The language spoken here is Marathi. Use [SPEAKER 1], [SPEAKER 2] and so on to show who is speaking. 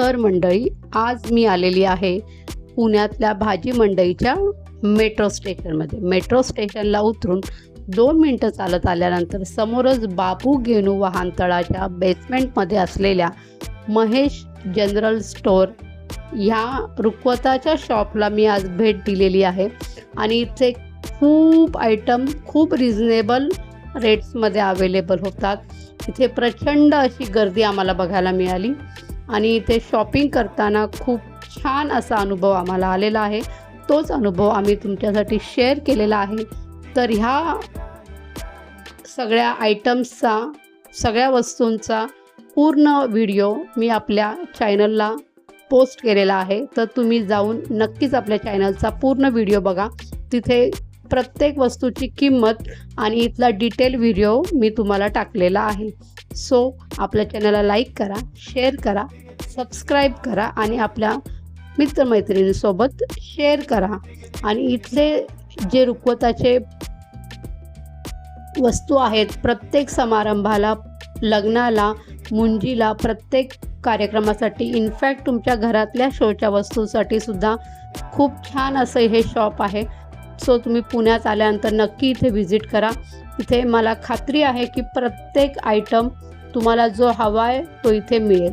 [SPEAKER 1] तर मंडळी, आज मी आलेली आहे पुण्यातल्या भाजी मंडईच्या मेट्रो स्टेशनमध्ये. मेट्रो स्टेशनला उतरून 2 मिनटं चालत आल्यानंतर समोरच बाबू गेनू वाहनतळाच्या बेसमेंटमध्ये असलेल्या महेश जनरल स्टोअर ह्या रुखवताच्या शॉपला मी आज भेट दिलेली आहे. आणि इथे खूप आयटम खूप रिझनेबल रेट्समध्ये अवेलेबल होतात. इथे प्रचंड अशी गर्दी आम्हाला बघायला मिळाली आणि इथे शॉपिंग करताना खूप छान असा अनुभव आम्हाला आलेला आहे. तोच अनुभव आम्ही तुमच्यासाठी शेअर केलेला आहे. तर ह्या सगळ्या आयटम्सचा, सगळ्या वस्तूंचा पूर्ण व्हिडिओ मी आपल्या चॅनलला पोस्ट केलेला आहे. तर तुम्ही जाऊन नक्कीच आपल्या चॅनलचा पूर्ण व्हिडिओ बघा. तिथे प्रत्येक वस्तूची किंमत आणि इथला डिटेल व्हिडिओ मी तुम्हाला टाकलेला आहे. सो आपल्या चॅनलला लाईक करा, शेअर करा, सबस्क्राईब करा आणि आपल्या मित्रमैत्रिणींसोबत शेअर करा. आणि इथले जे रुखवताचे वस्तू आहेत, प्रत्येक समारंभाला, लग्नाला, मुंजीला, प्रत्येक कार्यक्रमासाठी, इनफॅक्ट तुमच्या घरातल्या शोच्या वस्तूसाठी सुद्धा खूप छान असं हे शॉप आहे. सो तुम्ही पुण्यात आल्यानंतर नक्की इथे व्हिजिट करा. इथे मला खात्री आहे की प्रत्येक आयटम तुम्हाला जो हवा आहे तो इथे मिळेल.